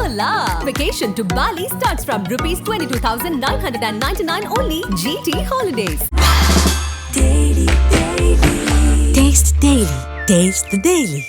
Hola! Vacation to Bali starts from rupees 22,999 only. GT Holidays. Daily. Taste Daily. Taste the Daily.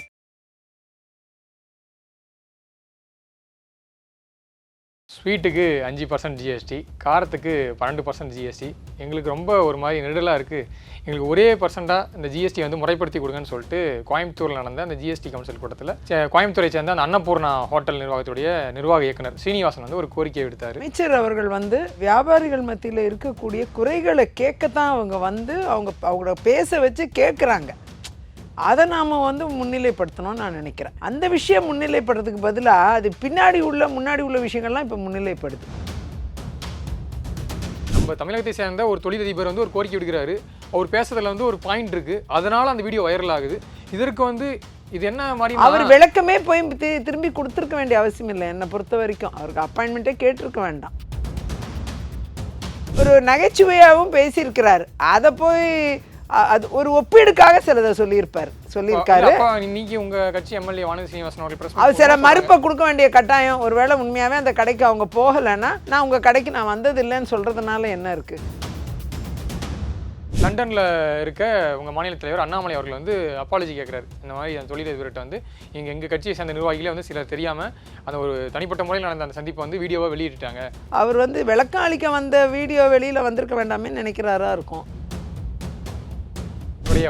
ஸ்வீட்டுக்கு 5% GST, காரத்துக்கு 12% GST. எங்களுக்கு ரொம்ப ஒரு மாதிரி நெருடலாக இருக்குது. எங்களுக்கு ஒரே பர்சண்டாக இந்த ஜிஎஸ்டி வந்து முறைப்படுத்தி கொடுங்கன்னு சொல்லிட்டு கோயம்புத்தூரில் நடந்த அந்த ஜிஎஸ்டி கவுன்சில் கூட்டத்தில் கோயம்புத்தூரை சேர்ந்த அந்த அன்னபூர்ணா ஹோட்டல் நிர்வாகத்துடைய நிர்வாக இயக்குனர் சீனிவாசன் வந்து ஒரு கோரிக்கை விடுத்தார். அமைச்சர் அவர்கள் வந்து வியாபாரிகள் மத்தியில் இருக்கக்கூடிய குறைகளை கேட்கத்தான் அவங்க வந்து அவங்கள பேச வச்சு கேட்குறாங்க. அதை நாம் வந்து முன்னிலைப்படுத்தணும்னு நான் நினைக்கிறேன். அந்த விஷயம் முன்னிலைப்படுறதுக்கு பதிலாக அது முன்னாடி உள்ள விஷயங்கள்லாம் இப்போ முன்னிலைப்படுது. நம்ம தமிழகத்தை சேர்ந்த ஒரு தொழிலதிபர் வந்து ஒரு கோரிக்கை விடுக்கிறாரு. அவர் பேசுறதுல வந்து ஒரு பாயிண்ட் இருக்குது, அதனால் அந்த வீடியோ வைரல் ஆகுது. இதற்கு வந்து இது என்ன மாதிரி அவர் விளக்கமே போய் திரும்பி கொடுத்துருக்க வேண்டிய அவசியம் இல்லை. என்னை பொறுத்த வரைக்கும் அவருக்கு அப்பாயின்மெண்ட்டே கேட்டிருக்க வேண்டாம். ஒரு நகைச்சுவையாகவும் பேசியிருக்கிறார். அதை போய் அது ஒரு ஒப்பீடுக்காக சிலதை சொல்லியிருக்காரு. இன்னைக்கு உங்க கட்சி எம்எல்ஏ வானதி சீனிவாசன் அவர் சில மறுப்பை கொடுக்க வேண்டிய கட்டாயம். ஒருவேளை உண்மையாவே அந்த கடைக்கு அவங்க போகலைன்னா நான் உங்க கடைக்கு நான் வந்தது இல்லைன்னு சொல்றதுனால என்ன இருக்கு? லண்டன்ல இருக்க உங்க மாநில தலைவர் அண்ணாமலை அவர்கள் வந்து அப்பாலஜி கேட்கிறாரு. இந்த மாதிரி அந்த தொழிலதிபர்கிட்ட வந்து எங்க கட்சியை சேர்ந்த நிர்வாகிகளே வந்து சிலர் தெரியாம அந்த ஒரு தனிப்பட்ட முறையில் நடந்த அந்த சந்திப்பை வந்து வீடியோவை வெளியிட்டாங்க. அவர் வந்து விளக்கம் அளிக்க வந்த வீடியோ வெளியில வந்திருக்க வேண்டாமே நினைக்கிறாரா இருக்கும்.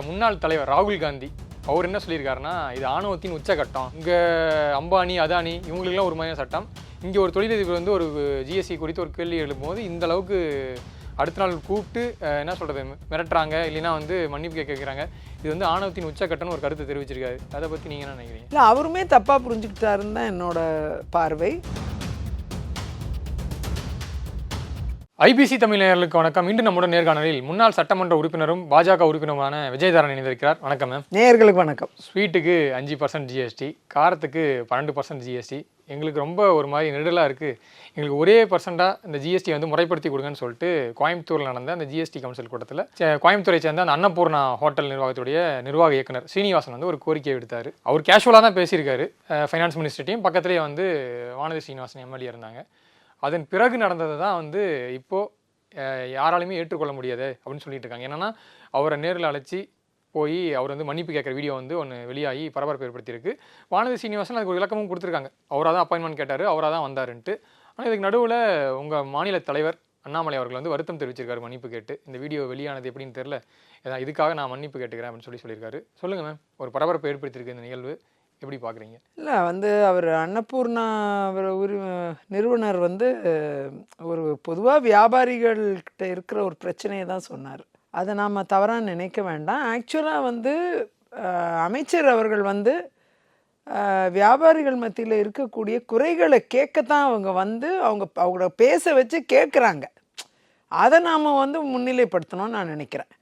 முன்னாள் தலைவர் ராகுல் காந்தி அவர் என்ன சொல்லியிருக்காருன்னா, இது ஆணவத்தின் உச்சகட்டம். இங்கே அம்பானி அதானி இவங்களுக்குலாம் ஒரு மாதிரியான சட்டம். இங்கே ஒரு தொழிலதிபர் வந்து ஒரு ஜிஎஸ்டி குறித்து ஒரு கேள்வி எழுப்பும்போது இந்த அளவுக்கு அடுத்த நாள் கூப்பிட்டு என்ன சொல்கிறது மிரட்டுறாங்க, இல்லைன்னா வந்து மன்னிப்பு கேட்குறாங்க. இது வந்து ஆணவத்தின் உச்சகட்டம்னு ஒரு கருத்தை தெரிவிச்சிருக்காரு. அதை பற்றி நீங்கள் என்ன நினைக்கிறீங்க? இல்லை, அவருமே தப்பாக புரிஞ்சுக்கிட்டாருன்னு தான் என்னோட பார்வை. ஐபிசி தமிழ் நேயர்களுக்கு வணக்கம். இன்று நம்முடன் நேர்காணலில் முன்னாள் சட்டமன்ற உறுப்பினரும் பாஜக உறுப்பினருமான விஜயதாரன் இணைந்திருக்கிறார். வணக்கம் மேம். நேயர்களுக்கு வணக்கம். ஸ்வீட்டுக்கு 5% ஜிஎஸ்டி, காரத்துக்கு 12% ஜிஎஸ்டி. எங்களுக்கு ரொம்ப ஒரு மாதிரி நெருடலாக இருக்குது. எங்களுக்கு ஒரே பர்சண்டாக இந்த ஜிஎஸ்டி வந்து முறைப்படுத்தி கொடுங்கன்னு சொல்லிட்டு கோயம்புத்தூரில் நடந்த அந்த ஜிஎஸ்டி கவுன்சில் கூட்டத்தில் கோயம்புத்தூரை சேர்ந்த அந்த அன்னபூர்ணா ஹோட்டல் நிர்வாகத்துடைய நிர்வாக இயக்குனர் சீனிவாசன் வந்து ஒரு கோரிக்கை விடுத்தார். அவர் கேஷுவலாக தான் பேசியிருக்காரு. ஃபைனான்ஸ் மினிஸ்டர்ட்டையும் பக்கத்துலேயே வந்து வானதி சீனிவாசன் எம்எல்ஏ இருந்தாங்க. அதன் பிறகு நடந்தது தான் வந்து இப்போது யாராலையுமே ஏற்றுக்கொள்ள முடியாது அப்படின்னு சொல்லிட்டு இருக்காங்க. என்னென்னா அவரை நேரில் அழைச்சி போய் அவர் வந்து மன்னிப்பு கேட்குற வீடியோ வந்து ஒன்று வெளியாகி பரபரப்பு ஏற்படுத்தியிருக்கு. வானதி சீனிவாசன் அதுக்கு ஒரு விளக்கமும் கொடுத்துருக்காங்க. அவராக தான் அப்பாயின்மெண்ட் கேட்டார், அவராக தான் வந்தாருன்ட்டு. ஆனால் இதுக்கு நடுவில் உங்கள் மாநில தலைவர் அண்ணாமலை அவர்கள் வந்து வருத்தம் தெரிவிச்சிருக்காரு மன்னிப்பு கேட்டு. இந்த வீடியோ வெளியானது எப்படின்னு தெரில, இதுக்காக நான் மன்னிப்பு கேட்டுக்கிறேன் அப்படின்னு சொல்லியிருக்காரு. சொல்லுங்கள் மேம், ஒரு பரபரப்பு ஏற்படுத்தியிருக்கு இந்த நிகழ்வு, எப்படி பார்க்குறீங்க? இல்லை வந்து அவர் அன்னபூர்ணா நிறுவனர் வந்து ஒரு பொதுவாக வியாபாரிகள்கிட்ட இருக்கிற ஒரு பிரச்சனையை தான் சொன்னார். அதை நாம் தவறாக நினைக்க வேண்டாம். ஆக்சுவலாக வந்து அமைச்சர் அவர்கள் வந்து வியாபாரிகள் மத்தியில் இருக்கக்கூடிய குறைகளை கேட்கத்தான் அவங்க வந்து அவங்கள பேச வச்சு கேட்குறாங்க. அதை நாம் வந்து முன்னிலைப்படுத்தணும்னு நான் நினைக்கிறேன்.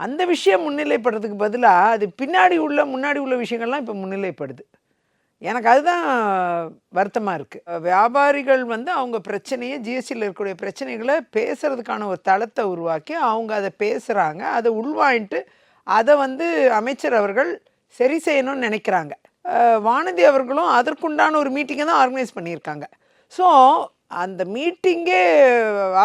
அந்த விஷயம் முன்னிலைப்படுறதுக்கு பதிலாக அது முன்னாடி உள்ள விஷயங்கள்லாம் இப்போ முன்னிலைப்படுது. எனக்கு அதுதான் வருத்தமாக இருக்குது. வியாபாரிகள் வந்து அவங்க பிரச்சனையை, ஜிஎஸ்டியில் இருக்கக்கூடிய பிரச்சனைகளை பேசுகிறதுக்கான ஒரு தளத்தை உருவாக்கி அவங்க அதை பேசுகிறாங்க. அதை உள்வாங்கிட்டு அதை வந்து அமைச்சர் அவர்கள் சரி செய்யணும்னு நினைக்கிறாங்க. வானதி அவர்களும் அதற்குண்டான ஒரு மீட்டிங்கை தான் ஆர்கனைஸ் பண்ணியிருக்காங்க. ஸோ அந்த மீட்டிங்கே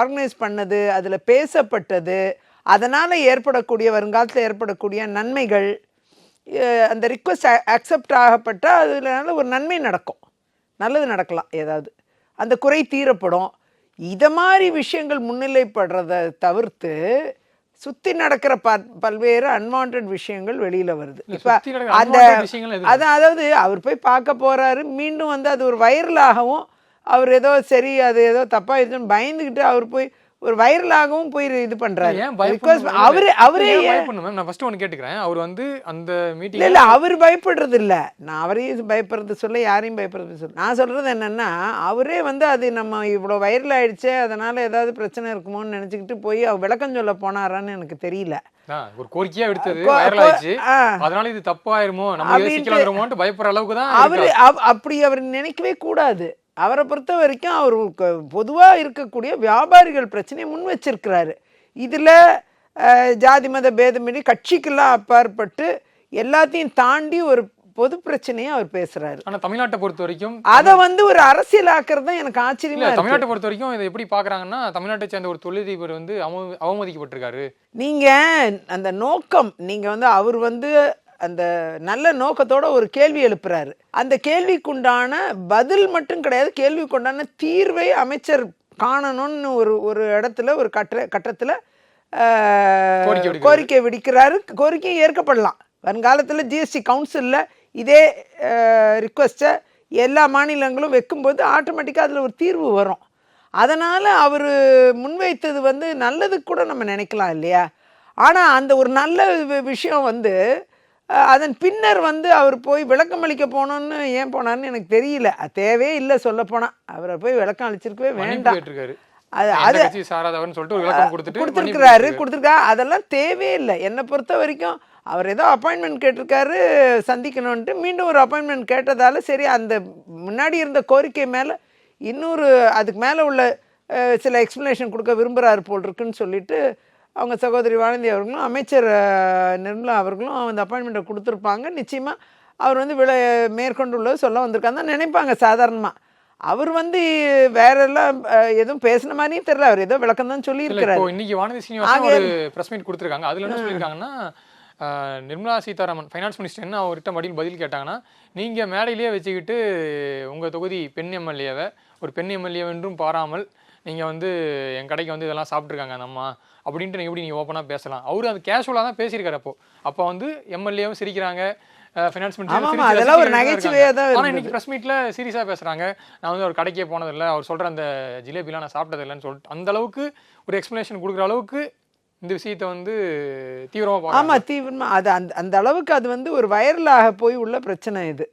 ஆர்கனைஸ் பண்ணது, அதில் பேசப்பட்டது, அதனால் ஏற்படக்கூடிய வருங்காலத்தில் ஏற்படக்கூடிய நன்மைகள், அந்த ரிக்வெஸ்ட் அக்செப்ட் ஆகப்பட்டால் அதனால ஒரு நன்மை நடக்கும், நல்லது நடக்கலாம், ஏதாவது அந்த குறை தீரப்படும். இதை மாதிரி விஷயங்கள் முன்னிலைப்படுறதை தவிர்த்து சுற்றி நடக்கிற பல்வேறு அன்வான்ட் விஷயங்கள் வெளியில் வருது. இப்போ அதாவது அவர் போய் பார்க்க போகிறாரு, மீண்டும் வந்து அது ஒரு வைரலாகவும் அவர் ஏதோ சரி அது ஏதோ தப்பாக இருக்குன்னு பயந்துக்கிட்டு அவர் போய் ஒரு வைரலாகவும் போய் இது பண்றாரு. அவரே நான் ஃபர்ஸ்ட் ஒன்று கேட்டுக்கிறேன். அவர் வந்து அந்த மீட்டிங் இல்லை அவர் பயப்படுறது இல்லை, நான் அவரையும் பயப்படுறது சொல்ல, யாரையும் பயப்படுறது சொல்ல. நான் சொல்றது என்னன்னா, அவரே வந்து அது நம்ம இவ்வளோ வைரல் ஆயிடுச்சு அதனால ஏதாவது பிரச்சனை இருக்குமோன்னு நினைச்சுக்கிட்டு போய் அவர் விளக்கம் சொல்ல போனாரான்னு எனக்கு தெரியல. ஒரு கோரிக்கையா எடுத்தது வைரல் ஆயிடுச்சு, அதனால இது தப்பாயிருமோ நம்ம சிக்கலாயிருமோன்னு பயப்படுற அளவுக்கு தான் அவரு அப்படி அவர் நினைக்கவே கூடாது. அவரை பொறுத்த வரைக்கும் அவர் பொதுவாக இருக்கக்கூடிய வியாபாரிகள் பிரச்சனையை முன் வச்சிருக்கிறாரு. இதில் ஜாதி மத பேதமின்றி கட்சிக்கெல்லாம் அப்பாற்பட்டு எல்லாத்தையும் தாண்டி ஒரு பொது பிரச்சனையை அவர் பேசுறாரு. ஆனா தமிழ்நாட்டை பொறுத்த வரைக்கும் அதை வந்து ஒரு அரசியலாக்குறது தான் எனக்கு ஆச்சரியமா இருக்கு. தமிழ்நாட்டை பொறுத்த வரைக்கும் இதை எப்படி பாக்குறாங்கன்னா, தமிழ்நாட்டை சேர்ந்த ஒரு தொழிலதிபர் வந்து அவமதிக்கப்பட்டிருக்காரு. நீங்க அந்த நோக்கம், நீங்க வந்து அவர் வந்து அந்த நல்ல நோக்கத்தோட ஒரு கேள்வி எழுப்புறாரு. அந்த கேள்விக்குண்டான பதில் மட்டும் கிடையாது, கேள்விக்குண்டான தீர்வை அமைச்சர் காணணும்னு ஒரு இடத்துல ஒரு கட்டத்துல கோரிக்கை விடுக்கிறாரு. கோரிக்கை ஏற்கப்படலாம். வருங்காலத்தில் ஜிஎஸ்டி கவுன்சிலில் இதே ரிக்வெஸ்ட்டை எல்லா மாநிலங்களும் வைக்கும்போது ஆட்டோமேட்டிக்காக அதில் ஒரு தீர்வு வரும். அதனால் அவர் முன்வைத்தது வந்து நல்லதுக்கு கூட நம்ம நினைக்கலாம் இல்லையா? ஆனால் அந்த ஒரு நல்ல விஷயம் வந்து அதன் பின்னர் வந்து அவர் போய் விளக்கம் அளிக்க போனோன்னு ஏன் போனார்னு எனக்கு தெரியல. அது தேவையே இல்லை. சொல்லப்போனால் அவரை போய் விளக்கம் அளிச்சிருக்கவே வேண்டாம். அது கொடுத்துருக்காரு. அதெல்லாம் தேவையே இல்லை. என்னை பொறுத்த வரைக்கும் அவர் ஏதோ அப்பாயின்மெண்ட் கேட்டிருக்காரு சந்திக்கணும்ன்ட்டு, மீண்டும் ஒரு அப்பாயின்மெண்ட் கேட்டதால சரி அந்த முன்னாடி இருந்த கோரிக்கை மேலே இன்னொரு அதுக்கு மேலே உள்ள சில எக்ஸ்ப்ளனேஷன் கொடுக்க விரும்புகிறாரு போல் இருக்குன்னு சொல்லிட்டு அவங்க சகோதரி வானதி அவர்களும் அமைச்சர் நிர்மலா அவர்களும் அந்த அப்பாயின்மெண்ட்டை கொடுத்துருப்பாங்க. நிச்சயமாக அவர் வந்து மேற்கொண்டுள்ளது சொல்ல வந்திருக்காங்க தான் நினைப்பாங்க சாதாரணமாக. அவர் வந்து வேறெல்லாம் எதுவும் பேசின மாதிரியும் தெரியல. அவர் ஏதோ விளக்கம் தான் சொல்லியிருக்கிறாரு. இன்னைக்கு வானதி சீனிவாசன் ஒரு ப்ரெஸ் மீட் கொடுத்துருக்காங்க. அதில் என்ன சொல்லியிருக்காங்கன்னா, நிர்மலா சீதாராமன் ஃபைனான்ஸ் மினிஸ்டர் என்ன அவர்கிட்ட மடியில் பதில் கேட்டாங்கன்னா, நீங்கள் மேடையிலேயே வச்சுக்கிட்டு உங்கள் தொகுதி பெண் எம்எல்ஏவை ஒரு பெண் எம்எல்ஏவென்றும் பாராமல் நீங்கள் வந்து என் கடைக்கு வந்து இதெல்லாம் சாப்பிட்ருக்காங்க அந்த அம்மா அப்படின்ட்டு எப்படி நீங்கள் ஓப்பனாக பேசலாம். அவரு அது கேஷுவலாக தான் பேசியிருக்காரு. அப்போ வந்து எம்எல்ஏவும் சிரிக்கிறாங்க, ஃபைனான்ஸ் மினிஸ்டர் அதெல்லாம் ஒரு நகைச்சுவையாக தான். ஆனால் இன்னைக்கு ப்ரெஸ் மீட்டில் சீரியஸாக பேசுகிறாங்க. நான் வந்து அவர் கடைக்கே போனதில்லை, அவர் சொல்கிற அந்த ஜிலேபிலாம் நான் சாப்பிட்டதில்லைன்னு சொல்லிட்டு அந்த அளவுக்கு ஒரு எக்ஸ்ப்ளனேஷன் கொடுக்குற அளவுக்கு இந்த விஷயத்தை வந்து தீவிரமாக ஆமாம் தீவிரமாக அது அந்த அளவுக்கு அது வந்து ஒரு வைரலாக போய் உள்ள பிரச்சனை. இது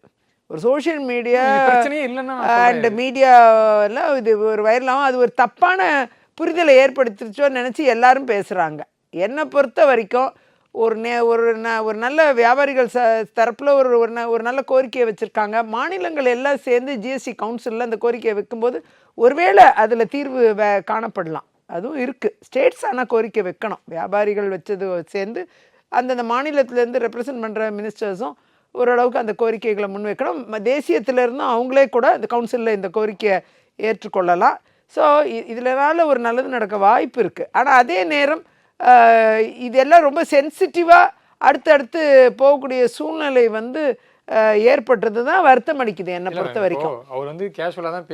ஒரு சோஷியல் மீடியா பிரச்சனையே இல்லைன்னா அண்ட் மீடியாவில் இது ஒரு வைரலாகவும் அது ஒரு தப்பான புரிதலை ஏற்படுத்திச்சோன்னு நினச்சி எல்லாரும் பேசுகிறாங்க. என்னை பொறுத்த வரைக்கும் ஒரு நல்ல வியாபாரிகள் தரப்பில் ஒரு நல்ல கோரிக்கையை வச்சுருக்காங்க. மாநிலங்கள் எல்லாம் சேர்ந்து ஜிஎஸ்டி கவுன்சிலில் அந்த கோரிக்கையை வைக்கும்போது ஒருவேளை அதில் தீர்வு காணப்படலாம். அதுவும் இருக்குது. ஸ்டேட்ஸ் ஆனால் கோரிக்கை வைக்கணும். வியாபாரிகள் வச்சது சேர்ந்து அந்தந்த மாநிலத்திலேருந்து ரெப்ரசன்ட் பண்ணுற மினிஸ்டர்ஸும் ஓரளவுக்கு அந்த கோரிக்கைகளை முன்வைக்கணும். தேசியத்திலேருந்தும் அவங்களே கூட இந்த கவுன்சிலில் இந்த கோரிக்கையை ஏற்றுக்கொள்ளலாம். ஸோ இதனால ஒரு நல்லது நடக்க வாய்ப்பு இருக்குது. ஆனால் அதே நேரம் இதெல்லாம் ரொம்ப சென்சிட்டிவாக அடுத்தடுத்து போகக்கூடிய சூழ்நிலை வந்து ஏற்பட்டது தான் வருத்தம் அளிக்குது என்னை பொறுத்த வரைக்கும். அவர் வந்து கேஷுவலாக தான்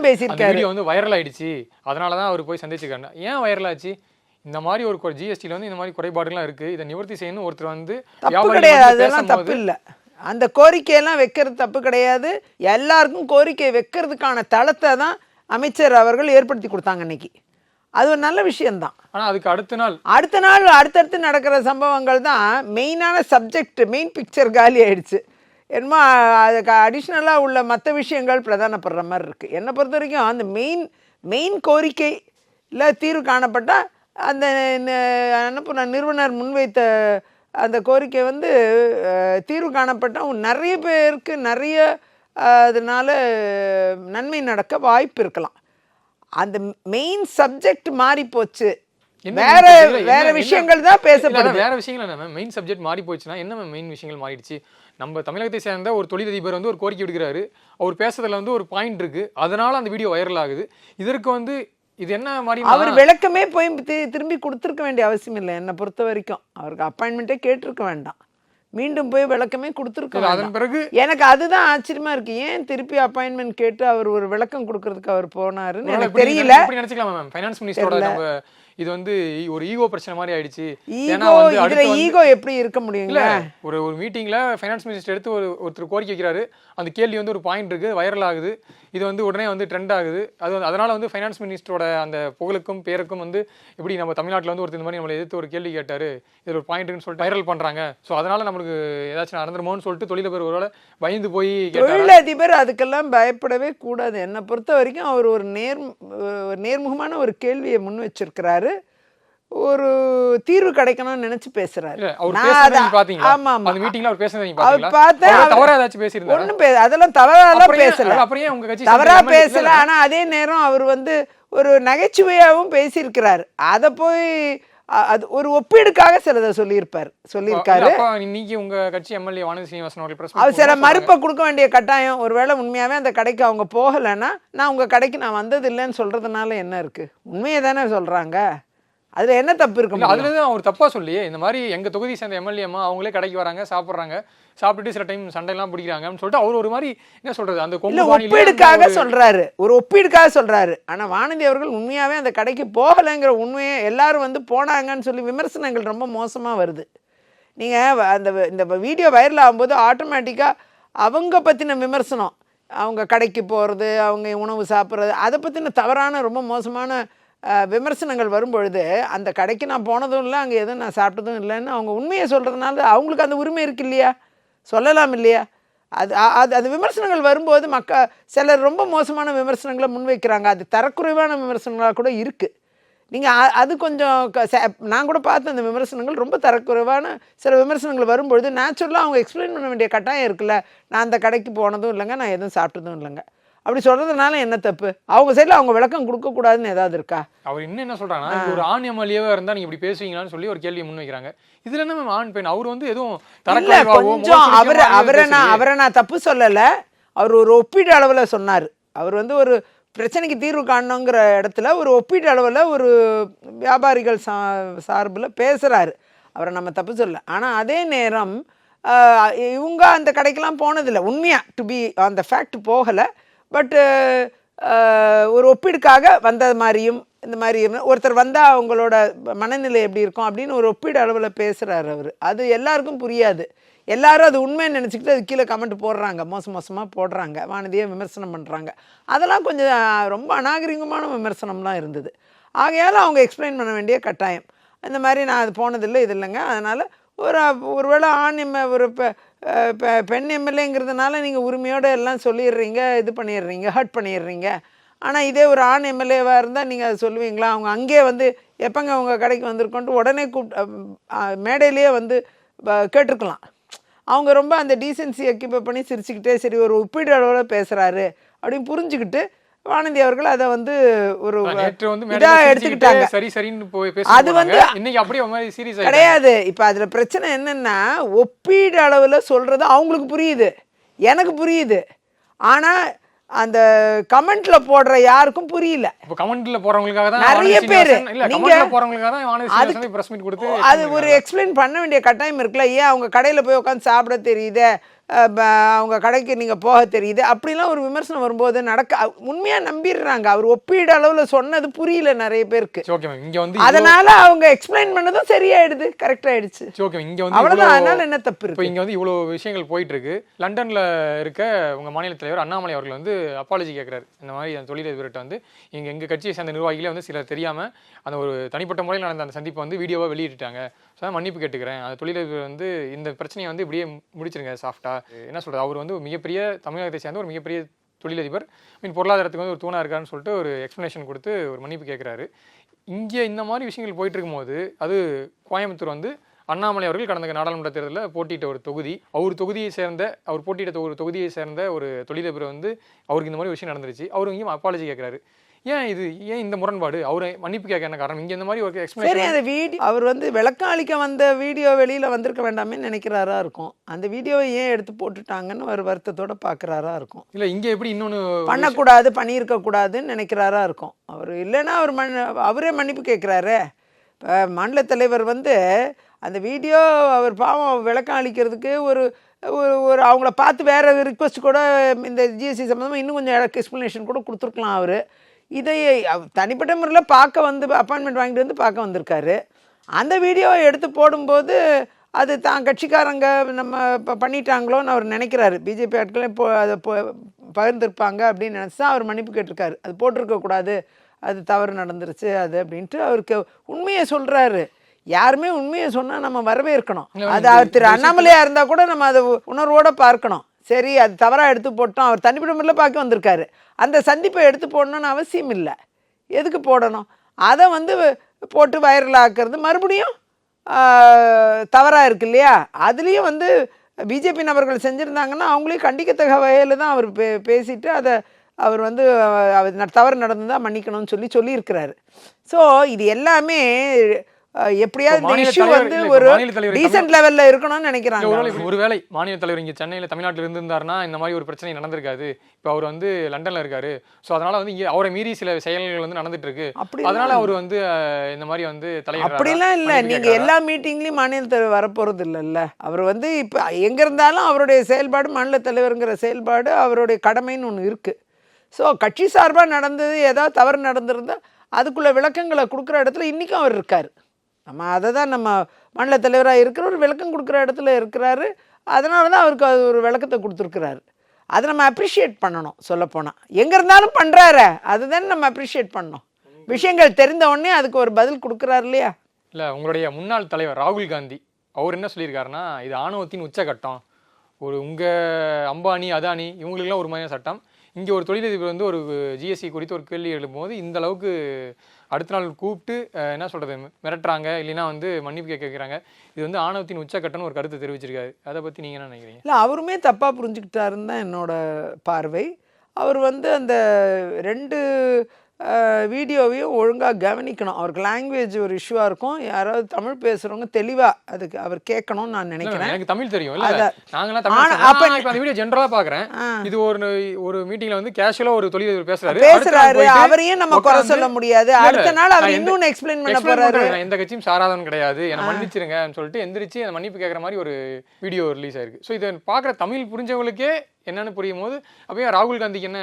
பேசியிருக்காரு. வீடியோ வந்து வைரல் ஆயிடுச்சு, அதனால தான் அவர் போய் சந்திச்சிருக்காரு. ஏன் வைரல் ஆச்சு? இந்த மாதிரி ஒரு ஜிஎஸ்டியில் வந்து இந்த மாதிரி குறைபாடுலாம் இருக்குது, இதை நிவர்த்தி செய்யணும் ஒருத்தர் வந்து தப்பு கிடையாது. அதெல்லாம் தப்பு இல்லை. அந்த கோரிக்கையெல்லாம் வைக்கிறது தப்பு கிடையாது. எல்லாருக்கும் கோரிக்கை வைக்கிறதுக்கான தளத்தை தான் அமைச்சர் அவர்கள் ஏற்படுத்தி கொடுத்தாங்க இன்னைக்கு. அது ஒரு நல்ல விஷயம்தான். ஆனால் அதுக்கு அடுத்தடுத்து நடக்கிற சம்பவங்கள் தான் மெயினான சப்ஜெக்ட், மெயின் பிக்சர் காலி ஆயிடுச்சு. என்னமோ அதுக்கு அடிஷ்னலாக உள்ள மற்ற விஷயங்கள் பிரதானப்படுற மாதிரி இருக்குது. என்னை பொறுத்த வரைக்கும் அந்த மெயின் கோரிக்கையில் தீர்வு காணப்பட்டால் அந்த நிறுவனர் முன்வைத்த அந்த கோரிக்கை வந்து தீர்வு காணப்பட்டால் நிறைய பேருக்கு நிறைய அதனால நன்மை நடக்க வாய்ப்பு இருக்கலாம். அந்த மெயின் சப்ஜெக்ட் மாறி போச்சு, வேற விஷயங்கள் தான் பேசப்படுது. வேற விஷயங்கள் என்ன மெயின் சப்ஜெக்ட் மாறி போச்சுன்னா என்ன மெயின் விஷயங்கள் மாறிடுச்சு? நம்ம தமிழகத்தை சேர்ந்த ஒரு தொழிலதிபர் வந்து ஒரு கோரிக்கை விடுக்கிறாரு, அவர் பேசுறதுல வந்து ஒரு பாயிண்ட் இருக்கு, அதனால அந்த வீடியோ வைரல் ஆகுது. இதற்கு வந்து இது என்ன மாதிரி அவர் விளக்கமே போய் திரும்பி கொடுத்துருக்க வேண்டிய அவசியம் இல்லை. என்னை பொறுத்த வரைக்கும் அவருக்கு அப்பாயின்மெண்ட்டே கேட்டிருக்க வேண்டாம், மீண்டும் போய் விளக்கமே கொடுத்துருக்க. அதன் பிறகு எனக்கு அதுதான் ஆச்சரியமா இருக்கு. ஏன் திருப்பி அப்பாயின்மெண்ட் கேட்டு அவர் ஒரு விளக்கம் கொடுக்கறதுக்கு அவர் போனாருன்னு எனக்கு தெரியல. நினைச்சுக்கலாம் மேம். ஃபைனான்ஸ் மினிஸ்டரோட இது வந்து ஒரு ஈகோ பிரச்சனை மாதிரி ஆயிடுச்சு. ஈகோ எப்படி இருக்க முடியுங்களா? ஒரு மீட்டிங்ல ஃபைனான்ஸ் மினிஸ்டர் எடுத்து ஒருத்தர் கோரிக்கை வைக்கிறாரு, அந்த கேள்வி வந்து ஒரு பாயிண்ட் இருக்கு, வைரல் ஆகுது, இது வந்து உடனே வந்து ட்ரெண்ட் ஆகுது. அதனால வந்து ஃபைனான்ஸ் மினிஸ்டரோட அந்த புகழுக்கும் பேருக்கும் வந்து எப்படி நம்ம தமிழ்நாட்டில் வந்து ஒருத்தர் இந்த மாதிரி நம்மளை எதிர்த்து ஒரு கேள்வி கேட்டாரு, இது ஒரு பாயிண்ட்னு சொல்லிட்டு வைரல் பண்றாங்க. ஸோ அதனால நம்மளுக்கு ஏதாச்சும் நடந்துருமோன்னு சொல்லிட்டு தொழிலதிபர் ஒருவேளை பயந்து போய் தொழிலதிபர் அதுக்கெல்லாம் பயப்படவே கூடாது. என்னை பொறுத்த வரைக்கும் அவர் ஒரு நேர்முகமான ஒரு கேள்வியை முன் வச்சிருக்கிறாரு, ஒரு தீர்வு கிடைக்கணும்னு நினைச்சு பேசுறாரு. அதெல்லாம் தவறா பேசல. ஆனா அதே நேரம் அவர் வந்து ஒரு நகைச்சுவையாகவும் பேசியிருக்கிறாரு. அதை போய் அது ஒரு ஒப்பீடுக்காக சிலதை சொல்லியிருக்காரு. இன்னைக்கு உங்க கட்சி எம்எல்ஏ வானதி சீனிவாசன் அவர்கள் அவர் சில மறுப்பை கொடுக்க வேண்டிய கட்டாயம், ஒருவேளை உண்மையாவே அந்த கடைக்கு அவங்க போகலைன்னா நான் உங்க கடைக்கு நான் வந்தது இல்லைன்னு சொல்றதுனால என்ன இருக்கு? உண்மையை தானே சொல்றாங்க, அதுல என்ன தப்பு இருக்கு? அதுலதான் அவர் தப்பா சொல்லியே, இந்த மாதிரி எங்க தொகுதி சேர்ந்த எம்எல்ஏமா அவங்களே கடைக்கு வராங்க, சாப்பிட்றாங்க, சாப்பிட்டுட்டு சில டைம் சண்டைலாம் பிடிக்கிறாங்கன்னு சொல்லிட்டு அவர் ஒரு மாதிரி என்ன சொல்றது அந்த ஒப்பீடுக்காக சொல்றாரு, ஒரு ஒப்பீடுக்காக சொல்றாரு. ஆனா வானதி அவர்கள் உண்மையாவே அந்த கடைக்கு போகலைங்கிற உண்மையை எல்லாரும் வந்து போனாங்கன்னு சொல்லி விமர்சனங்கள் ரொம்ப மோசமா வருது. நீங்க இந்த வீடியோ வைரல் ஆகும்போது ஆட்டோமேட்டிக்கா அவங்க பத்தின விமர்சனம், அவங்க கடைக்கு போறது, அவங்க உணவு சாப்பிட்றது, அதை பத்தின தவறான ரொம்ப மோசமான விமர்சனங்கள் வரும்பொழுது அந்த கடைக்கு நான் போனதும் இல்லை, அங்கே எதுவும் நான் சாப்பிட்டதும் இல்லைன்னு அவங்க உண்மையை சொல்கிறதுனால அவங்களுக்கு அந்த உரிமை இருக்கு இல்லையா, சொல்லலாம் இல்லையா? அது விமர்சனங்கள் வரும்போது சிலர் ரொம்ப மோசமான விமர்சனங்களை முன்வைக்கிறாங்க, அது தரக்குறைவான விமர்சனங்களாக கூட இருக்குது. நீங்கள் அது கொஞ்சம் நான் கூட பார்த்த அந்த விமர்சனங்கள் ரொம்ப தரக்குறைவான சில விமர்சனங்கள் வரும்பொழுது நேச்சுரலாக அவங்க எக்ஸ்பிளைன் பண்ண வேண்டிய கட்டாயம் இருக்குல்ல. நான் அந்த கடைக்கு போனதும் இல்லைங்க, நான் எதுவும் சாப்பிட்டதும் இல்லைங்க, அப்படி சொல்றதுனால என்ன தப்பு? அவங்க சைடில் அவங்க விளக்கம் கொடுக்க கூடாதுன்னு ஏதாவது இருக்கா? அவர் இன்னும் என்ன சொல்றாங்கன்னா, ஒரு ஆண் எம்எல்ஏவா இருந்தா நீங்க இப்படி பேசுவீங்களான்னு சொல்லி ஒரு கேள்வி முன் வைக்கிறாங்க. இதுல என்ன ஆண் பெண், அவர் வந்து எதுவும் கொஞ்சம் அவரை நான் தப்பு சொல்லல, அவர் ஒரு ஒப்பீடு அளவுல சொன்னார். அவர் வந்து ஒரு பிரச்சனைக்கு தீர்வு காணணுங்கிற இடத்துல ஒரு ஒப்பீடு அளவில் ஒரு வியாபாரிகள் சார்பில் பேசுகிறாரு, அவரை நம்ம தப்பு சொல்ல. ஆனால் அதே நேரம் இவங்க அந்த கடைக்கெல்லாம் போனதில்லை, உண்மையாக டு பி அந்த ஃபேக்ட் போகலை. பட்டு ஒரு ஒப்பீடுக்காக வந்த மாதிரியும் இந்த மாதிரி ஒருத்தர் வந்தால் அவங்களோட மனநிலை எப்படி இருக்கும் அப்படின்னு ஒரு ஒப்பீடு அளவில் பேசுகிறாரு அவர். அது எல்லாருக்கும் புரியாது, எல்லாரும் அது உண்மைன்னு நினச்சிக்கிட்டு அது கீழே கமெண்ட் போடுறாங்க, மோசமாக போடுறாங்க, வானதியை விமர்சனம் பண்ணுறாங்க. அதெல்லாம் கொஞ்சம் ரொம்ப அநாகரிகமான விமர்சனம்லாம் இருந்தது. ஆகையால் அவங்க எக்ஸ்பிளைன் பண்ண வேண்டிய கட்டாயம், இந்த மாதிரி நான் அது போனதில்லை, இது இல்லைங்க. அதனால் ஒருவேளை ஆண் ஒரு பெண் எம்எல்ஏங்கிறதுனால நீங்கள் உரிமையோடு எல்லாம் சொல்லிடுறீங்க, இது பண்ணிடுறீங்க, ஹர்ட் பண்ணிடுறீங்க. ஆனால் இதே ஒரு ஆண் எம்எல்ஏவாக இருந்தால் நீங்கள் அதை சொல்லுவீங்களா? அவங்க அங்கேயே வந்து எப்போங்க அவங்க கடைக்கு வந்திருக்கோன்ட்டு உடனே மேடையிலேயே வந்து கேட்டிருக்கலாம். அவங்க ரொம்ப அந்த டீசென்சியை கீப் பண்ணி சிரிச்சுக்கிட்டே சரி ஒரு ஒப்பீடு அளவில் பேசுகிறாரு அப்படின்னு புரிஞ்சுக்கிட்டு வானதி அவர்கள் அதை வந்து ஒரு இதாக எடுத்துக்கிட்டாங்க. அது வந்து கிடையாது. இப்போ அதில் பிரச்சனை என்னன்னா, ஒப்பீடு அளவில் சொல்றது அவங்களுக்கு புரியுது, எனக்கு புரியுது, ஆனால் அந்த கமெண்ட்ல போடுற யாருக்கும் புரியல. கமெண்ட்ல போறவங்களுக்காக தான் நிறைய பேர் அது ஒரு எக்ஸ்பிளைன் பண்ண வேண்டிய கட்டாயம் இருக்குல்ல. ஏன் அவங்க கடையில் போய் உட்காந்து சாப்பிட தெரியுது, அவங்க கடைக்கு நீங்கள் போக தெரியுது, அப்படிலாம் ஒரு விமர்சனம் வரும்போது உண்மையாக நம்பிடுறாங்க. அவர் ஒப்பீடு அளவில் சொன்னது புரியல நிறைய பேருக்கு, அதனால அவங்க எக்ஸ்பிளைன் பண்ணதும் சரியாயிடுது, கரெக்ட் ஆயிடுச்சு, அவ்வளோதான். அதனால என்ன தப்பு இருக்கு? இங்கே வந்து இவ்வளோ விஷயங்கள் போயிட்டு இருக்கு. லண்டனில் இருக்க உங்கள் மாநில தலைவர் அண்ணாமலை அவர்கள் வந்து அப்பாலஜி கேட்குறாரு. இந்த மாதிரி அந்த தொழிலதிபர்கிட்ட வந்து எங்கள் கட்சியை சேர்ந்த நிர்வாகிகளே வந்து சிலர் தெரியாமல் அந்த ஒரு தனிப்பட்ட முறையில் நடந்த அந்த சந்திப்பை வந்து வீடியோவாக வெளியிட்டாங்க, ஸோ மன்னிப்பு கேட்டுக்கிறேன், அந்த தொழிலதிபர் வந்து இந்த பிரச்சனையை வந்து இப்படியே முடிச்சிருங்க சாஃப்டா. என்ன சொல்கிறது, அவர் வந்து மிகப்பெரிய தமிழகத்தை சேர்ந்த ஒரு மிகப்பெரிய தொழிலதிபர், பொருளாதாரத்துக்கு வந்து ஒரு தூணாக இருக்காருன்னு சொல்லிட்டு ஒரு எக்ஸ்ப்ளனேஷன் கொடுத்து ஒரு மன்னிப்பு கேட்குறாரு. இங்கே இந்த மாதிரி விஷயங்கள் போயிட்டு இருக்கும்போது அது கோயம்புத்தூர் வந்து அண்ணாமலை அவர்கள் கடந்த நாடாளுமன்ற தேர்தலில் போட்டியிட்ட ஒரு தொகுதி, அவர் போட்டியிட்ட ஒரு தொகுதியை சேர்ந்த ஒரு தொழிலதிபர் வந்து அவருக்கு இந்த மாதிரி விஷயம் நடந்துருச்சு, அவர் இங்கேயும் அப்பாலஜி கேட்குறாரு. ஏன் இந்த முரண்பாடு, அவரை மன்னிப்பு கேட்க என்ன காரணம்? இங்கே இந்த மாதிரி ஒரு எக்ஸ்பிளேஷன் அந்த வீடியோ அவர் வந்து விளக்கம் அளிக்க வந்த வீடியோ வெளியில் வந்திருக்க வேண்டாமே நினைக்கிறாரா இருக்கும். அந்த வீடியோவை ஏன் எடுத்து போட்டுட்டாங்கன்னு ஒரு வருத்தத்தோட பார்க்குறாரா இருக்கும். இல்லை இங்கே எப்படி இன்னொன்று பண்ணக்கூடாது, பண்ணியிருக்கக்கூடாதுன்னு நினைக்கிறாரா இருக்கும். அவர் இல்லைன்னா அவரே மன்னிப்பு கேட்குறாரு. இப்போ மாநில தலைவர் வந்து அந்த வீடியோ அவர் பாவம் விளக்கம் அளிக்கிறதுக்கு ஒரு ஒரு அவங்கள பார்த்து வேறு ரிக்வெஸ்ட் கூட இந்த ஜிஎஸ்டி சம்மந்தமாக இன்னும் கொஞ்சம் எக்ஸ்ப்ளனேஷன் கூட கொடுத்துருக்கலாம். அவர் இதை தனிப்பட்ட முறையில் பார்க்க வந்து அப்பாயின்மெண்ட் வாங்கிட்டு வந்து பார்க்க வந்திருக்காரு. அந்த வீடியோவை எடுத்து போடும்போது அது தான் கட்சிக்காரங்க நம்ம இப்போ பண்ணிட்டாங்களோன்னு அவர் நினைக்கிறாரு. பிஜேபி ஆட்களே அதை பகிர்ந்துருப்பாங்க அப்படின்னு நினச்சி தான் அவர் மன்னிப்பு கேட்டிருக்காரு. அது போட்டிருக்கக்கூடாது, அது தவறு நடந்துருச்சு அது அப்படின்ட்டு அவருக்கு உண்மையை சொல்கிறாரு. யாருமே உண்மையை சொன்னால் நம்ம வரவேற்கணும். அது அவர் திரு அண்ணாமலையாக இருந்தால் கூட நம்ம அதை உணர்வோடு பார்க்கணும். சரி அது தவறாக எடுத்து போட்டோம், அவர் தனிப்பட்ட முறையில் பார்க்க வந்திருக்காரு, அந்த சந்திப்பை எடுத்து போடணும்னு அவசியம் இல்லை. எதுக்கு போடணும்? அதை வந்து போட்டு வைரல் ஆக்குறது மறுபடியும் தவறாக இருக்கு இல்லையா? அதுலேயும் வந்து பிஜேபி நபர்கள் செஞ்சுருந்தாங்கன்னா அவங்களையும் கண்டிக்கத்தக்க வகையில் தான் அவர் பேசிட்டு அதை அவர் வந்து தவறு நடந்து தான் மன்னிக்கணும்னு சொல்லியிருக்கிறாரு. ஸோ இது எல்லாமே எப்படியாவது இந்த மாநில இஷ்யூ தலைவர் வந்து இல்ல, ஒரு இப்ப மாநில தலைவர் டீசென்ட் லெவல்ல இருக்கணும்னு நினைக்கிறாங்க. ஒருவேளை மாநில தலைவர் இங்க சென்னையில தமிழ்நாட்டில் இருந்திருந்தாருன்னா இந்த மாதிரி ஒரு பிரச்சனை நடந்திருக்காது. இப்போ அவர் வந்து லண்டன்ல இருக்காரு. ஸோ அதனால வந்து இங்க அவரை மீறி சில செயல்கள் வந்து நடந்துட்டு இருக்கு. அதனால அவர் வந்து இந்த மாதிரி வந்து அப்படிலாம் இல்லை. நீங்க எல்லா மீட்டிங்லயும் மாநில தலைவர் வரப்போறது இல்லைல்ல. அவர் வந்து இப்போ எங்க இருந்தாலும் அவருடைய செயல்பாடு மாநில தலைவருங்கிற செயல்பாடு அவருடைய கடமைன்னு ஒன்று இருக்கு. ஸோ கட்சி சார்பாக நடந்தது ஏதாவது தவறு நடந்திருந்தால் அதுக்குள்ள விளக்கங்களை கொடுக்குற இடத்துல இன்றைக்கும் அவர் இருக்கார். நம்ம அதை தான் நம்ம மாநில தலைவராக இருக்கிற ஒரு விளக்கம் கொடுக்குற இடத்துல இருக்கிறாரு. அதனால தான் அவருக்கு அது ஒரு விளக்கத்தை கொடுத்துருக்குறாரு. அதை நம்ம அப்ரிஷியேட் பண்ணணும். சொல்லப்போனால் எங்கே இருந்தாலும் பண்ணுறாரு, அதுதானே நம்ம அப்ரிஷியேட் பண்ணணும். விஷயங்கள் தெரிந்த உடனே அதுக்கு ஒரு பதில் கொடுக்குறாரு இல்லையா? இல்லை, உங்களுடைய முன்னாள் தலைவர் ராகுல் காந்தி அவர் என்ன சொல்லியிருக்காருன்னா, இது ஆணவத்தின் உச்சகட்டம். உங்கள் அம்பானி அதானி இவங்களுக்குலாம் ஒரு மாதிரியான சட்டம். இங்கே ஒரு தொழிலதிபர் வந்து ஒரு ஜிஎஸ்டி குறித்து ஒரு கேள்வி எழுப்பும்போது இந்த அளவுக்கு அடுத்த நாள் கூப்பிட்டு என்ன சொல்கிறது மிரட்டுறாங்க, இல்லைன்னா வந்து மன்னிப்பு கேட்குறாங்க. இது வந்து ஆணவத்தின் உச்சக்கட்டம்னு ஒரு கருத்தை தெரிவிச்சிருக்காரு. அதை பற்றி நீங்கள் என்ன நினைக்கிறீங்க? இல்லை, அவருமே தப்பாக புரிஞ்சுக்கிட்டாருன்னு தான் என்னோட பார்வை. அவர் வந்து அந்த 2 வீடியோவையும் ஒழுங்காக கவனிக்கணும். அவருக்கு லாங்குவேஜ் ஒரு இஷ்யூவாக இருக்கும். யாராவது தமிழ் பேசுகிறவங்க தெளிவாக அதுக்கு அவர் கேட்கணும்னு நான் நினைக்கிறேன். எனக்கு தமிழ் தெரியும். அப்போ அந்த வீடியோ ஜென்ரலாக பார்க்குறேன். இது ஒரு மீட்டிங்கில் வந்து கேஷுவலாக ஒரு தொழிலதிபர் பேசுறாரு. அவரையும் நம்ம குறை சொல்ல முடியாது. அடுத்த நாள் அவர் இன்னொன்று எக்ஸ்பிளைன் பண்ண போறாரு. எந்த கட்சியும் சாராதவன் கிடையாது, என்ன மன்னிச்சிருங்கன்னு சொல்லிட்டு எந்திரிச்சு அந்த மன்னிப்பு கேட்குற மாதிரி ஒரு வீடியோ ரிலீஸ் ஆயிருக்கு. ஸோ இதை பார்க்குற தமிழ் புரிஞ்சவங்களுக்கே என்னன்னு புரியும் போது அப்பயே ராகுல் காந்திக்கு என்ன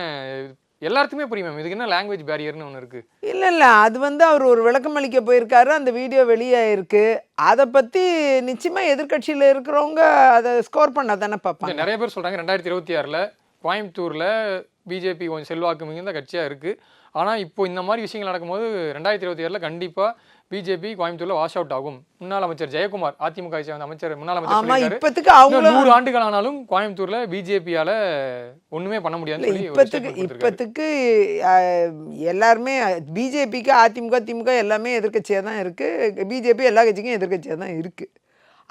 எல்லாத்துக்குமே புரியும் மேம், இதுக்கு என்ன லாங்குவேஜ் பேரியர்னு ஒன்று இருக்குது. இல்லை, அது வந்து அவர் ஒரு விளக்கம் அளிக்க போயிருக்காரு. அந்த வீடியோ வெளியாயிருக்கு. அதை பற்றி நிச்சயமாக எதிர்கட்சியில் இருக்கிறவங்க அதை ஸ்கோர் பண்ண தானே பார்ப்பாங்க. நிறைய பேர் சொல்கிறாங்க 2026 கோயம்புத்தூரில் பிஜேபி கொஞ்சம் செல்வாக்கு மிகுந்த கட்சியாக இருக்குது. ஆனால் இப்போ இந்த மாதிரி விஷயங்கள் நடக்கும்போது 2026 கண்டிப்பாக பிஜேபி கோயம்புத்தூர்ல வாஷ் அவுட் ஆகும். முன்னாள் அமைச்சர் ஜெயக்குமார், அதிமுக அமைச்சர், முன்னாள் அமைச்சர், 100 ஆண்டுகள் ஆனாலும் கோயம்புத்தூர்ல பிஜேபியால ஒண்ணுமே பண்ண முடியாது. இப்பத்துக்கு எல்லாருமே பிஜேபிக்கு அதிமுக திமுக எல்லாமே எதிர்கட்சியா தான் இருக்கு. பிஜேபி எல்லா கட்சிக்கும் எதிர்கட்சியா தான் இருக்கு.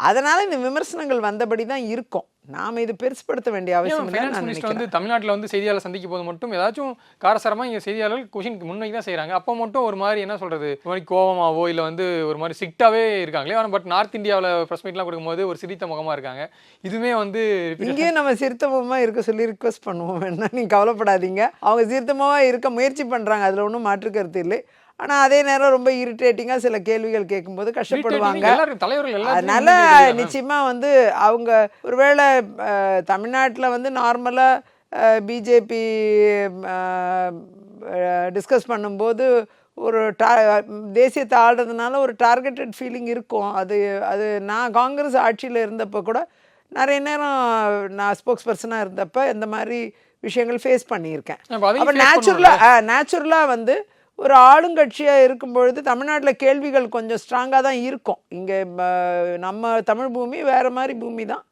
அதனால இந்த விமர்சனங்கள் வந்தபடி தான் இருக்கும். நாம இது பெருசுப்படுத்த வேண்டிய அவசியம் இல்லை. நான் நினைக்கிறேன் வந்து தமிழ்நாட்டில் வந்து செய்தியாளர் சந்திக்கும் போது மட்டும் ஏதாச்சும் காரசாரமாக இங்கே செய்தியாளர்கள் கொஷின் முன்வைக்கு தான் செய்கிறாங்க. அப்போ மட்டும் ஒரு மாதிரி என்ன சொல்கிறது, ஒரு மாதிரி கோவமாவோ இல்லை வந்து ஒரு மாதிரி ஸ்ட்ரிக்டாகவே இருக்காங்களே. ஆனால் பட் நார்த் இந்தியாவில் ப்ரெஸ் மீட்லாம் கொடுக்கும்போது ஒரு சிரித்த முகமாக இருக்காங்க. இதுவுமே வந்து இங்கேயும் நம்ம சிரித்தமாக இருக்க சொல்லி ரிக்வஸ்ட் பண்ணுவோம். வேணா நீங்கள் கவலைப்படாதீங்க, அவங்க சிரித்தமாக இருக்க முயற்சி பண்ணுறாங்க, அதில் ஒன்றும் மாற்று கருத்து இல்லை. ஆனால் அதே நேரம் ரொம்ப இரிட்டேட்டிங்காக சில கேள்விகள் கேட்கும்போது கஷ்டப்படுவாங்க. அதனால நிச்சயமாக வந்து அவங்க ஒருவேளை தமிழ்நாட்டில் வந்து நார்மலாக பிஜேபி டிஸ்கஸ் பண்ணும்போது ஒரு தேசியத்தை ஆடுறதுனால ஒரு டார்கெட்டட் ஃபீலிங் இருக்கும். அது நான் காங்கிரஸ் ஆட்சியில் இருந்தப்போ கூட நிறைய நேரம் நான் ஸ்போக்ஸ் பர்சனாக இருந்தப்போ இந்த மாதிரி விஷயங்கள் ஃபேஸ் பண்ணியிருக்கேன். அப்போ நேச்சுரலாக வந்து ஒரு ஆளுங்கட்சியாக இருக்கும் பொழுது தமிழ்நாட்டில் கேள்விகள் கொஞ்சம் ஸ்ட்ராங்காக தான் இருக்கும். இங்கே நம்ம தமிழ் பூமி வேறு மாதிரி பூமி தான்.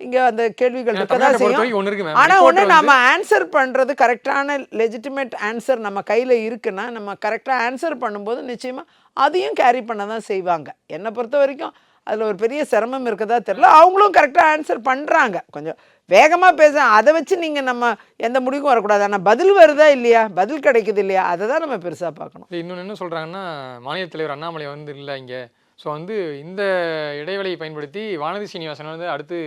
இங்கே அந்த கேள்விகள் இருக்க தான் செய்யும். ஆனால் ஒன்று நம்ம ஆன்சர் பண்ணுறது கரெக்டான லெஜிட்டிமேட் ஆன்சர் நம்ம கையில் இருக்குன்னா நம்ம கரெக்டாக ஆன்சர் பண்ணும்போது நிச்சயமாக அதையும் கேரி பண்ண தான் செய்வாங்க. என்னை பொறுத்த வரைக்கும் அதில் ஒரு பெரிய சிரமம் இருக்கதா தெரியல. அவங்களும் கரெக்டாக ஆன்சர் பண்ணுறாங்க. கொஞ்சம் வேகமாக பேச அதை வச்சு நீங்கள் நம்ம எந்த முடிவுக்கும் வரக்கூடாது. ஆனால் பதில் வருதா இல்லையா, பதில் கிடைக்குது இல்லையா, அதை தான் நம்ம பெருசாக பார்க்கணும். இன்னொன்று என்ன சொல்கிறாங்கன்னா, மாநில தலைவர் அண்ணாமலை வந்து இல்லை இங்கே. ஸோ வந்து இந்த இடைவெளியை பயன்படுத்தி வானதி சீனிவாசன் வந்து அடுத்து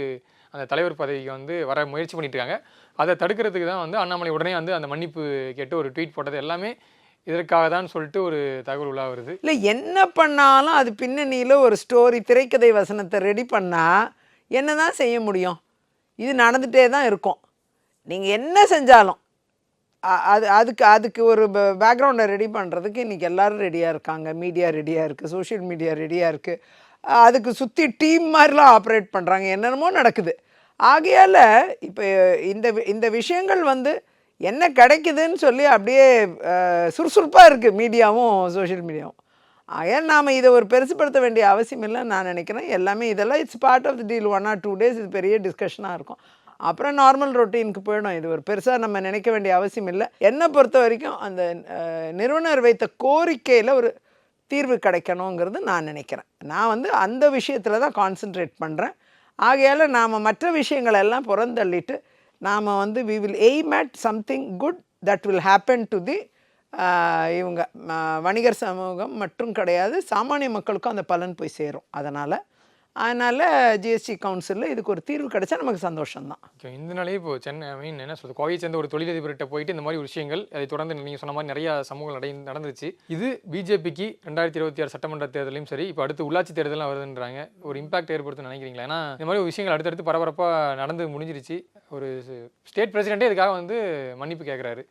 அந்த தலைவர் பதவிக்கு வந்து வர முயற்சி பண்ணிட்டு இருக்காங்க. அதை தடுக்கிறதுக்கு தான் வந்து அண்ணாமலை உடனே வந்து அந்த மன்னிப்பு கேட்டு ஒரு ட்வீட் போட்டது எல்லாமே இதற்காக தான் சொல்லிட்டு ஒரு தகவல் உள்ளா வருது. இல்லை, என்ன பண்ணாலும் அது பின்னணியில் ஒரு ஸ்டோரி திரைக்கதை வசனத்தை ரெடி பண்ணால் என்ன தான் செய்ய முடியும்? இது நடந்துகிட்டே தான் இருக்கும். நீங்கள் என்ன செஞ்சாலும் அதுக்கு ஒரு பேக்ரவுண்டை ரெடி பண்ணுறதுக்கு இன்றைக்கி எல்லோரும் ரெடியாக இருக்காங்க. மீடியா ரெடியாக இருக்குது, சோஷியல் மீடியா ரெடியாக இருக்குது. அதுக்கு சுற்றி டீம் மாதிரிலாம் ஆப்ரேட் பண்ணுறாங்க, என்னென்னமோ நடக்குது. ஆகையால் இப்போ இந்த விஷயங்கள் வந்து என்ன கிடைக்குதுன்னு சொல்லி அப்படியே சுறுசுறுப்பாக இருக்குது மீடியாவும் சோஷியல் மீடியாவும். ஏன் நாம் இதை ஒரு பெருசுப்படுத்த வேண்டிய அவசியம் இல்லைன்னு நான் நினைக்கிறேன். எல்லாமே இதெல்லாம் it's part of the deal. 1 or 2 days இது பெரிய டிஸ்கஷனாக இருக்கும். அப்புறம் நார்மல் ரொட்டீனுக்கு போயிடும். இது ஒரு பெருசாக நம்ம நினைக்க வேண்டிய அவசியம் இல்லை. என்னை பொறுத்த வரைக்கும் அந்த நிறுவனர் வைத்த கோரிக்கையில் ஒரு தீர்வு கிடைக்கணுங்கிறது நான் நினைக்கிறேன். நான் வந்து அந்த விஷயத்தில் தான் கான்சென்ட்ரேட் பண்ணுறேன். ஆகையால் நாம் மற்ற விஷயங்களெல்லாம் புறந்தள்ளிட்டு நாம் வந்து we will aim at something good that will happen to the இவங்க வணிகர் சமூகம் மற்றும் கிடையாது, சாமானிய மக்களுக்கும் அந்த பலன் போய் சேரும். அதனால் ஜிஎஸ்டி கவுன்சிலில் இதுக்கு ஒரு தீர்வு கிடைச்சா நமக்கு சந்தோஷம்தான். ஓகே, இந்த நாளே இப்போ சென்னை என்ன சொல்றது, கோவையை சேர்ந்த ஒரு தொழிலதிபர்கிட்ட போயிட்டு இந்த மாதிரி விஷயங்கள், அதை தொடர்ந்து நீங்கள் சொன்ன மாதிரி நிறைய சமூகங்கள் நடந்துருச்சு. இது பிஜேபிக்கு 2026 சட்டமன்ற தேர்தலையும் சரி, இப்போ அடுத்து உள்ளாட்சி தேர்தலாம் வருதுன்றாங்க, ஒரு இம்பாக்ட் ஏற்படுத்துன்னு நினைக்கிறீங்களா? ஏன்னா இந்த மாதிரி விஷயங்கள் அடுத்தடுத்து பரபரப்பாக நடந்து முடிஞ்சிருச்சு. ஒரு ஸ்டேட் பிரசிடென்ட்டே இதுக்காக வந்து மன்னிப்பு கேட்குறாரு.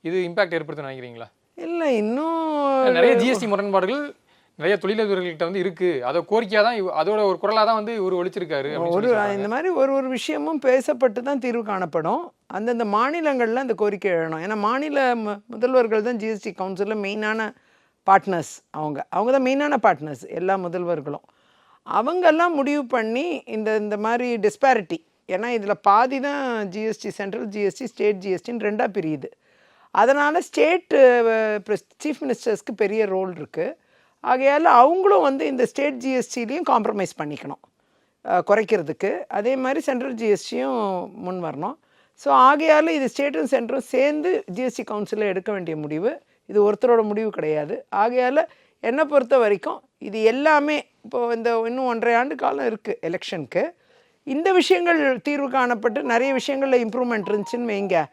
இது இம்பாக்ட் ஏற்படுத்துன்னு நினைக்கிறீங்களா? இல்லை, இன்னும் நிறைய ஜிஎஸ்டி முரண்பாடுகள் நிறைய தொழிலதிபர்கள்கிட்ட வந்து இருக்கு. அதை கோரிக்கையாக தான் அதோட ஒரு குரலாக தான் வந்து இவர் ஒழிச்சிருக்காரு. இந்த மாதிரி ஒரு விஷயமும் பேசப்பட்டு தான் தீர்வு காணப்படும். அந்தந்த மாநிலங்களில் அந்த கோரிக்கை எழணும். ஏன்னா மாநில முதல்வர்கள் தான் ஜிஎஸ்டி கவுன்சிலில் மெயினான பார்ட்னர்ஸ். அவங்க தான் மெயினான பார்ட்னர்ஸ், எல்லா முதல்வர்களும். அவங்கெல்லாம் முடிவு பண்ணி இந்த மாதிரி டிஸ்பாரிட்டி, ஏன்னா இதில் பாதி தான் ஜிஎஸ்டி, சென்ட்ரல் ஜிஎஸ்டி, ஸ்டேட் ஜிஎஸ்டின்னு ரெண்டாக பிரியுது. அதனால் ஸ்டேட் சீஃப் மினிஸ்டர்ஸ்க்கு பெரிய ரோல் இருக்குது. ஆகையால் அவங்களும் வந்து இந்த ஸ்டேட் ஜிஎஸ்டிலையும் காம்ப்ரமைஸ் பண்ணிக்கணும் குறைக்கிறதுக்கு. அதே மாதிரி சென்ட்ரல் ஜிஎஸ்டியும் முன் வரணும். ஸோ ஆகையால் இது ஸ்டேட்டும் சென்ட்ரும் சேர்ந்து ஜிஎஸ்டி கவுன்சிலில் எடுக்க வேண்டிய முடிவு. இது ஒருத்தரோட முடிவு கிடையாது. ஆகையால் என்னை பொறுத்த வரைக்கும் இது எல்லாமே இப்போது இன்னும் 1.5 ஆண்டு காலம் இருக்குது எலெக்ஷனுக்கு. இந்த விஷயங்கள் தீர்வு காணப்பட்டு நிறைய விஷயங்களில் இம்ப்ரூவ்மெண்ட் இருந்துச்சுன்னு வைங்க,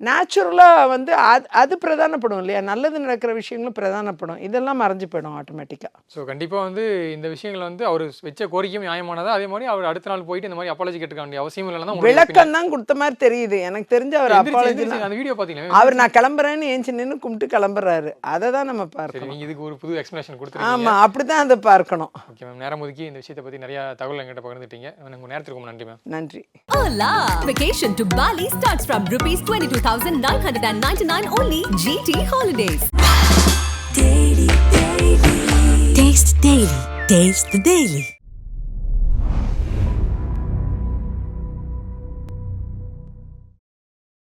நேச்சுரலாக வந்து அது பிரதானப்படும் இல்லையா, நல்லது நடக்கிற விஷயங்களும் பிரதானப்படும். இதெல்லாம் மறைஞ்சு போயிடும் ஆட்டோமேட்டிக்காக. ஸோ கண்டிப்பாக வந்து இந்த விஷயங்கள் வந்து அவர் வச்ச கோரிக்கையும் நியாயமானதா, அதே மாதிரி அவர் அடுத்த நாள் போயிட்டு இந்த மாதிரி அப்பாலஜி கேட்டுக்க வேண்டிய அவசியம் இல்லைன்னா விளக்கம் தான் கொடுத்த மாதிரி தெரியுது. எனக்கு தெரிஞ்ச அவர் அப்பாலஜி, அந்த வீடியோ பார்த்தீங்கன்னா அவர் நான் கிளம்புறேன்னு ஏஞ்சி நின்று கும்பிட்டு கிளம்புறாரு. அதை தான் நம்ம பார்க்கணும். நீங்கள் இதுக்கு ஒரு புது எக்ஸ்பிளேஷன் கொடுத்துருக்கீங்க. ஆமாம், அப்படி தான் அதை பார்க்கணும். ஓகே மேம், நேரம் ஒதுக்கி இந்த விஷயத்தை பற்றி நிறைய தகவல் எங்கிட்ட பகிர்ந்துட்டீங்க. உங்கள் நேரத்துக்கு நன்றி மேம். நன்றி. Hola! Vacation to Bali starts from rupees 22,999 only. GT Holidays. Taste the Daily. Taste the Daily.